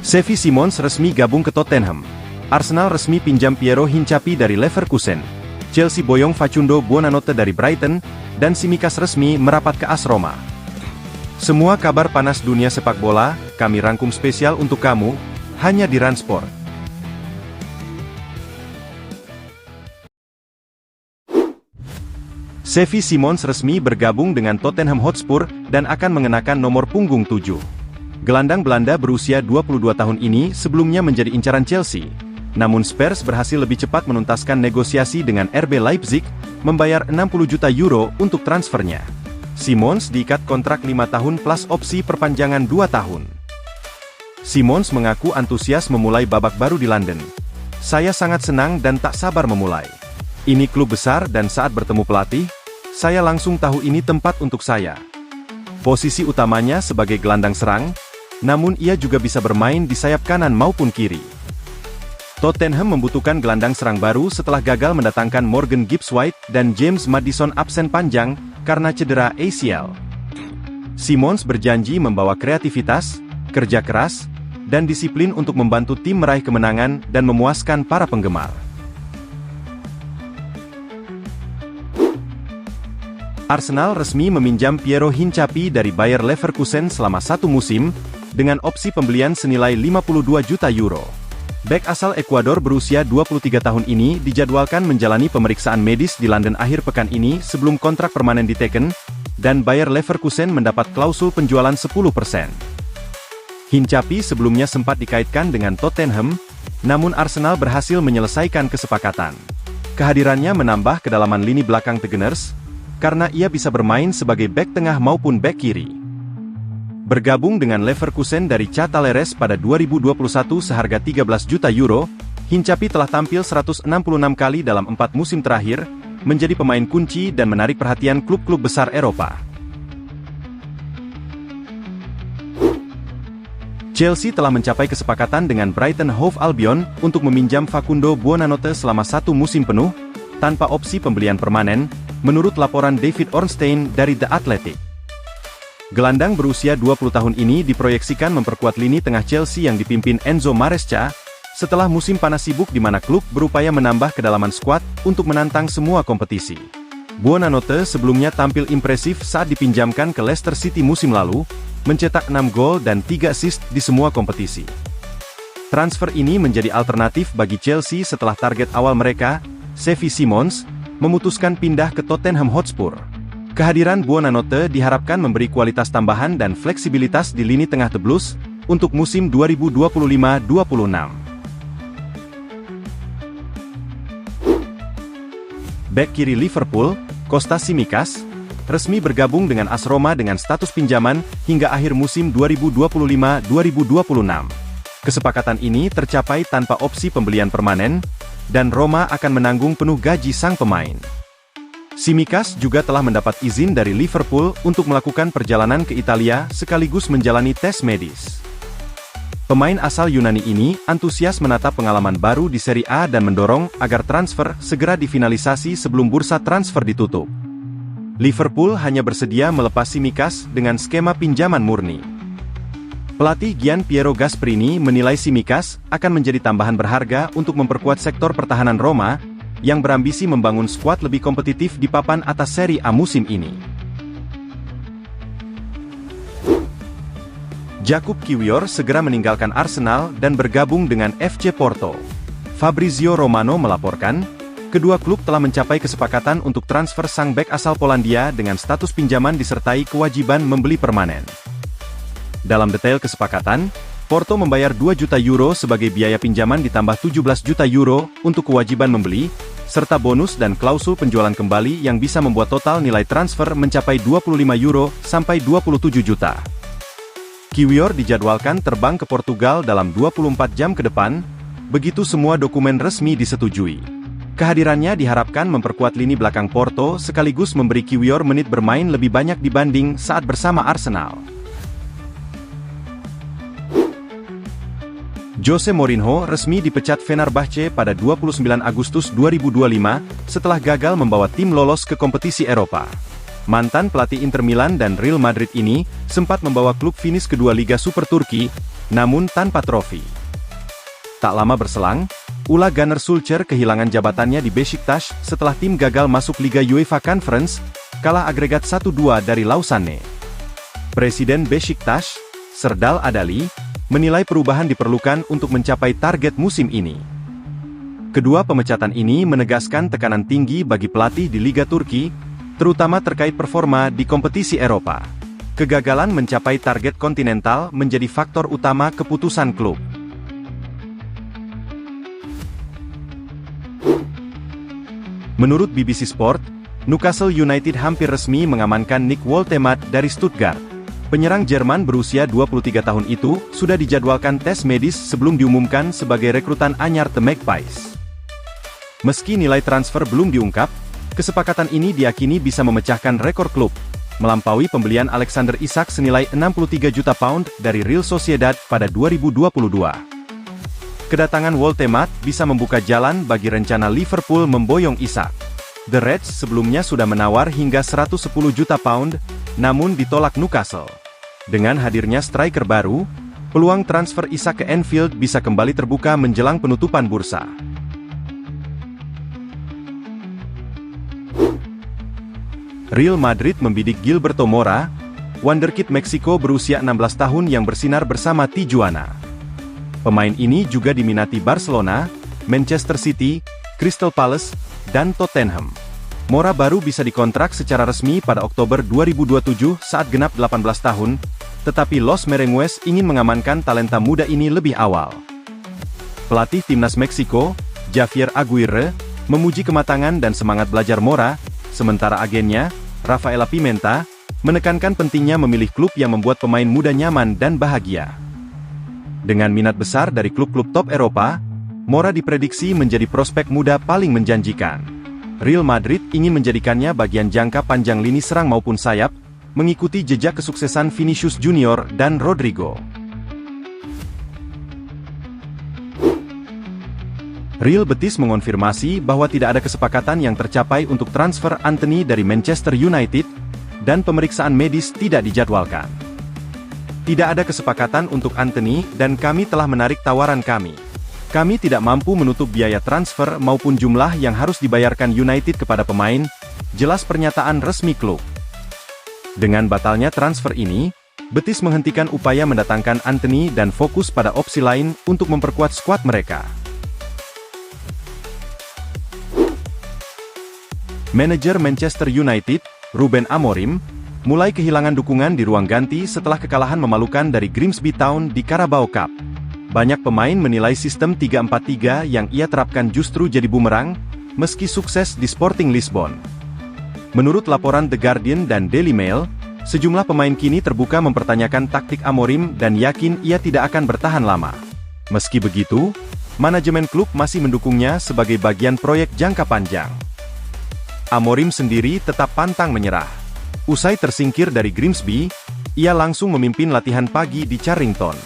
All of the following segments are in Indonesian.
Xavi Simons resmi gabung ke Tottenham. Arsenal resmi pinjam Piero Hincapié dari Leverkusen. Chelsea boyong Facundo Buonanotte dari Brighton, dan Tsimikas resmi merapat ke AS Roma. Semua kabar panas dunia sepak bola, kami rangkum spesial untuk kamu, hanya di Run Sport. Xavi Simons resmi bergabung dengan Tottenham Hotspur dan akan mengenakan nomor punggung 7. Gelandang Belanda berusia 22 tahun ini sebelumnya menjadi incaran Chelsea. Namun Spurs berhasil lebih cepat menuntaskan negosiasi dengan RB Leipzig, membayar 60 juta euro untuk transfernya. Simons diikat kontrak 5 tahun plus opsi perpanjangan 2 tahun. Simons mengaku antusias memulai babak baru di London. Saya sangat senang dan tak sabar memulai. Ini klub besar dan saat bertemu pelatih, saya langsung tahu ini tempat untuk saya. Posisi utamanya sebagai gelandang serang, namun ia juga bisa bermain di sayap kanan maupun kiri. Tottenham membutuhkan gelandang serang baru setelah gagal mendatangkan Morgan Gibbs-White dan James Maddison absen panjang karena cedera ACL. Simons berjanji membawa kreativitas, kerja keras, dan disiplin untuk membantu tim meraih kemenangan dan memuaskan para penggemar. Arsenal resmi meminjam Piero Hincapié dari Bayer Leverkusen selama 1 musim, dengan opsi pembelian senilai 52 juta euro. Bek asal Ekuador berusia 23 tahun ini dijadwalkan menjalani pemeriksaan medis di London akhir pekan ini sebelum kontrak permanen diteken, dan Bayer Leverkusen mendapat klausul penjualan 10%. Hincapié sebelumnya sempat dikaitkan dengan Tottenham, namun Arsenal berhasil menyelesaikan kesepakatan. Kehadirannya menambah kedalaman lini belakang The Gunners, karena ia bisa bermain sebagai bek tengah maupun bek kiri. Bergabung dengan Leverkusen dari Cataleres pada 2021 seharga 13 juta euro, Hincapié telah tampil 166 kali dalam 4 musim terakhir, menjadi pemain kunci dan menarik perhatian klub-klub besar Eropa. Chelsea telah mencapai kesepakatan dengan Brighton Hove Albion untuk meminjam Facundo Buonanotte selama 1 musim penuh, tanpa opsi pembelian permanen, menurut laporan David Ornstein dari The Athletic. Gelandang berusia 20 tahun ini diproyeksikan memperkuat lini tengah Chelsea yang dipimpin Enzo Maresca, setelah musim panas sibuk di mana klub berupaya menambah kedalaman skuad untuk menantang semua kompetisi. Buonanotte sebelumnya tampil impresif saat dipinjamkan ke Leicester City musim lalu, mencetak 6 gol dan 3 assist di semua kompetisi. Transfer ini menjadi alternatif bagi Chelsea setelah target awal mereka, Xavi Simons, memutuskan pindah ke Tottenham Hotspur. Kehadiran Buonanotte diharapkan memberi kualitas tambahan dan fleksibilitas di lini tengah The Blues untuk musim 2025-26. Bek kiri Liverpool, Kostas Tsimikas, resmi bergabung dengan AS Roma dengan status pinjaman hingga akhir musim 2025-2026. Kesepakatan ini tercapai tanpa opsi pembelian permanen, dan Roma akan menanggung penuh gaji sang pemain. Tsimikas juga telah mendapat izin dari Liverpool untuk melakukan perjalanan ke Italia sekaligus menjalani tes medis. Pemain asal Yunani ini antusias menatap pengalaman baru di Serie A dan mendorong agar transfer segera difinalisasi sebelum bursa transfer ditutup. Liverpool hanya bersedia melepas Tsimikas dengan skema pinjaman murni. Pelatih Gian Piero Gasperini menilai Tsimikas akan menjadi tambahan berharga untuk memperkuat sektor pertahanan Roma, yang berambisi membangun skuad lebih kompetitif di papan atas Serie A musim ini. Jakub Kiwior segera meninggalkan Arsenal dan bergabung dengan FC Porto. Fabrizio Romano melaporkan, kedua klub telah mencapai kesepakatan untuk transfer sang bek asal Polandia dengan status pinjaman disertai kewajiban membeli permanen. Dalam detail kesepakatan, Porto membayar 2 juta euro sebagai biaya pinjaman ditambah 17 juta euro untuk kewajiban membeli, serta bonus dan klausul penjualan kembali yang bisa membuat total nilai transfer mencapai 25 euro sampai 27 juta. Kiwior dijadwalkan terbang ke Portugal dalam 24 jam ke depan, begitu semua dokumen resmi disetujui. Kehadirannya diharapkan memperkuat lini belakang Porto sekaligus memberi Kiwior menit bermain lebih banyak dibanding saat bersama Arsenal. Jose Mourinho resmi dipecat Fenerbahce pada 29 Agustus 2025 setelah gagal membawa tim lolos ke kompetisi Eropa. Mantan pelatih Inter Milan dan Real Madrid ini sempat membawa klub finish kedua Liga Super Turki, namun tanpa trofi. Tak lama berselang, Ole Gunnar Solskjaer kehilangan jabatannya di Besiktas setelah tim gagal masuk Liga UEFA Conference, kalah agregat 1-2 dari Lausanne. Presiden Besiktas, Serdal Adali, menilai perubahan diperlukan untuk mencapai target musim ini. Kedua pemecatan ini menegaskan tekanan tinggi bagi pelatih di Liga Turki, terutama terkait performa di kompetisi Eropa. Kegagalan mencapai target kontinental menjadi faktor utama keputusan klub. Menurut BBC Sport, Newcastle United hampir resmi mengamankan Nick Woltemade dari Stuttgart. Penyerang Jerman berusia 23 tahun itu sudah dijadwalkan tes medis sebelum diumumkan sebagai rekrutan anyar The Magpies. Meski nilai transfer belum diungkap, kesepakatan ini diyakini bisa memecahkan rekor klub, melampaui pembelian Alexander Isak senilai 63 juta pound dari Real Sociedad pada 2022. Kedatangan Woltemade bisa membuka jalan bagi rencana Liverpool memboyong Isak. The Reds sebelumnya sudah menawar hingga 110 juta pound, namun ditolak Newcastle. Dengan hadirnya striker baru, peluang transfer Isak ke Anfield bisa kembali terbuka menjelang penutupan bursa. Real Madrid membidik Gilberto Mora, wonderkid Meksiko berusia 16 tahun yang bersinar bersama Tijuana. Pemain ini juga diminati Barcelona, Manchester City, Crystal Palace, dan Tottenham. Mora baru bisa dikontrak secara resmi pada Oktober 2027 saat genap 18 tahun, tetapi Los Merengues ingin mengamankan talenta muda ini lebih awal. Pelatih timnas Meksiko, Javier Aguirre, memuji kematangan dan semangat belajar Mora, sementara agennya, Rafaela Pimenta, menekankan pentingnya memilih klub yang membuat pemain muda nyaman dan bahagia. Dengan minat besar dari klub-klub top Eropa, Mora diprediksi menjadi prospek muda paling menjanjikan. Real Madrid ingin menjadikannya bagian jangka panjang lini serang maupun sayap, mengikuti jejak kesuksesan Vinicius Junior dan Rodrigo. Real Betis mengonfirmasi bahwa tidak ada kesepakatan yang tercapai untuk transfer Antony dari Manchester United, dan pemeriksaan medis tidak dijadwalkan. Tidak ada kesepakatan untuk Antony dan kami telah menarik tawaran kami. Kami tidak mampu menutup biaya transfer maupun jumlah yang harus dibayarkan United kepada pemain, jelas pernyataan resmi klub. Dengan batalnya transfer ini, Betis menghentikan upaya mendatangkan Antony dan fokus pada opsi lain untuk memperkuat skuad mereka. Manajer Manchester United, Ruben Amorim, mulai kehilangan dukungan di ruang ganti setelah kekalahan memalukan dari Grimsby Town di Carabao Cup. Banyak pemain menilai sistem 3-4-3 yang ia terapkan justru jadi bumerang, meski sukses di Sporting Lisbon. Menurut laporan The Guardian dan Daily Mail, sejumlah pemain kini terbuka mempertanyakan taktik Amorim dan yakin ia tidak akan bertahan lama. Meski begitu, manajemen klub masih mendukungnya sebagai bagian proyek jangka panjang. Amorim sendiri tetap pantang menyerah. Usai tersingkir dari Grimsby, ia langsung memimpin latihan pagi di Charrington.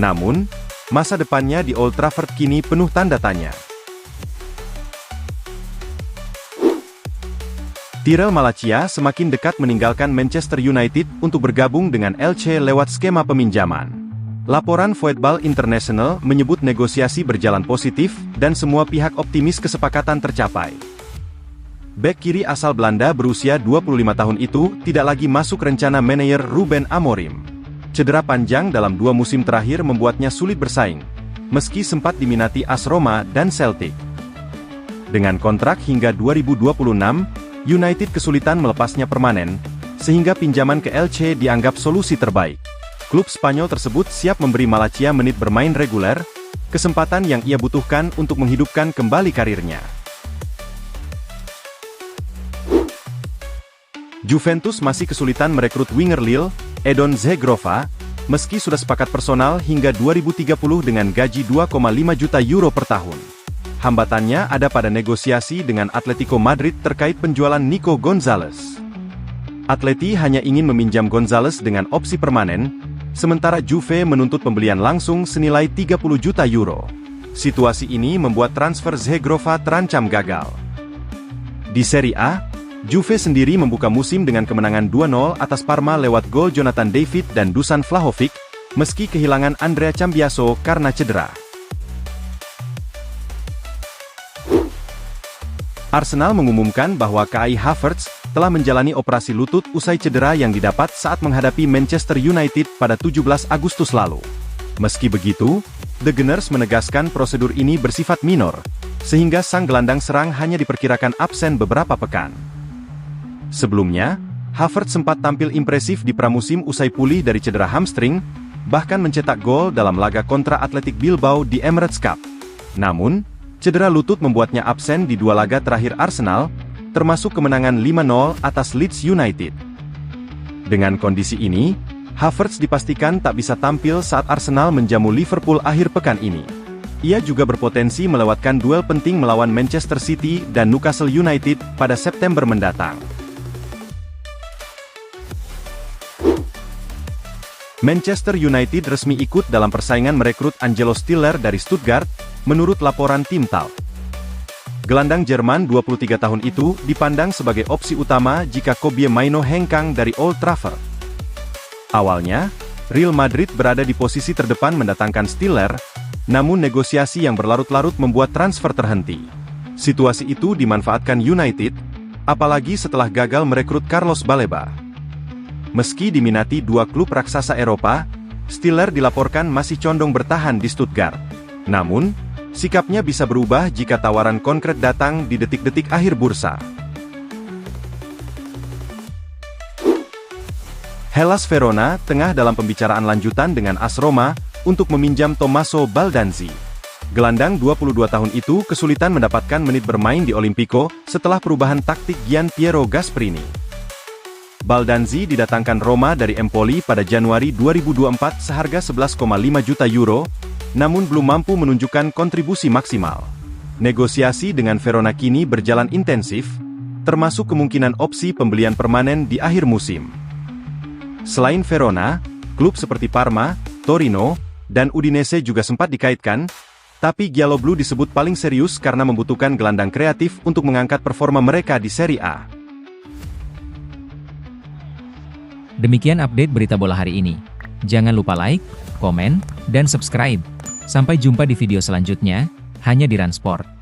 Namun, masa depannya di Old Trafford kini penuh tanda tanya. Tyrell Malacia semakin dekat meninggalkan Manchester United untuk bergabung dengan Elche lewat skema peminjaman. Laporan Voetbal International menyebut negosiasi berjalan positif dan semua pihak optimis kesepakatan tercapai. Bek kiri asal Belanda berusia 25 tahun itu tidak lagi masuk rencana manajer Ruben Amorim. Cedera panjang dalam 2 musim terakhir membuatnya sulit bersaing, meski sempat diminati AS Roma dan Celtic. Dengan kontrak hingga 2026, United kesulitan melepasnya permanen, sehingga pinjaman ke Elche dianggap solusi terbaik. Klub Spanyol tersebut siap memberi Malacia menit bermain reguler, kesempatan yang ia butuhkan untuk menghidupkan kembali karirnya. Juventus masih kesulitan merekrut winger Lille, Edon Zegrova, meski sudah sepakat personal hingga 2030 dengan gaji 2,5 juta euro per tahun. Hambatannya ada pada negosiasi dengan Atletico Madrid terkait penjualan Nico Gonzalez. Atleti hanya ingin meminjam Gonzalez dengan opsi permanen, sementara Juve menuntut pembelian langsung senilai 30 juta euro. Situasi ini membuat transfer Zegrova terancam gagal. Di Serie A, Juve sendiri membuka musim dengan kemenangan 2-0 atas Parma lewat gol Jonathan David dan Dusan Vlahovic, meski kehilangan Andrea Cambiaso karena cedera. Arsenal mengumumkan bahwa Kai Havertz telah menjalani operasi lutut usai cedera yang didapat saat menghadapi Manchester United pada 17 Agustus lalu. Meski begitu, The Gunners menegaskan prosedur ini bersifat minor, sehingga sang gelandang serang hanya diperkirakan absen beberapa pekan. Sebelumnya, Havertz sempat tampil impresif di pramusim usai pulih dari cedera hamstring, bahkan mencetak gol dalam laga kontra Athletic Bilbao di Emirates Cup. Namun, cedera lutut membuatnya absen di 2 laga terakhir Arsenal, termasuk kemenangan 5-0 atas Leeds United. Dengan kondisi ini, Havertz dipastikan tak bisa tampil saat Arsenal menjamu Liverpool akhir pekan ini. Ia juga berpotensi melewatkan duel penting melawan Manchester City dan Newcastle United pada September mendatang. Manchester United resmi ikut dalam persaingan merekrut Angelo Stiller dari Stuttgart, menurut laporan tim TAL. Gelandang Jerman 23 tahun itu dipandang sebagai opsi utama jika Kobbie Mainoo hengkang dari Old Trafford. Awalnya, Real Madrid berada di posisi terdepan mendatangkan Stiller, namun negosiasi yang berlarut-larut membuat transfer terhenti. Situasi itu dimanfaatkan United, apalagi setelah gagal merekrut Carlos Baleba. Meski diminati 2 klub raksasa Eropa, Stiller dilaporkan masih condong bertahan di Stuttgart. Namun, sikapnya bisa berubah jika tawaran konkret datang di detik-detik akhir bursa. Hellas Verona tengah dalam pembicaraan lanjutan dengan AS Roma untuk meminjam Tommaso Baldanzi. Gelandang 22 tahun itu kesulitan mendapatkan menit bermain di Olimpico setelah perubahan taktik Gian Piero Gasperini. Baldanzi didatangkan Roma dari Empoli pada Januari 2024 seharga 11,5 juta euro, namun belum mampu menunjukkan kontribusi maksimal. Negosiasi dengan Verona kini berjalan intensif, termasuk kemungkinan opsi pembelian permanen di akhir musim. Selain Verona, klub seperti Parma, Torino, dan Udinese juga sempat dikaitkan, tapi Gialloblu disebut paling serius karena membutuhkan gelandang kreatif untuk mengangkat performa mereka di Serie A. Demikian update berita bola hari ini. Jangan lupa like, komen, dan subscribe. Sampai jumpa di video selanjutnya, hanya di Run Sport.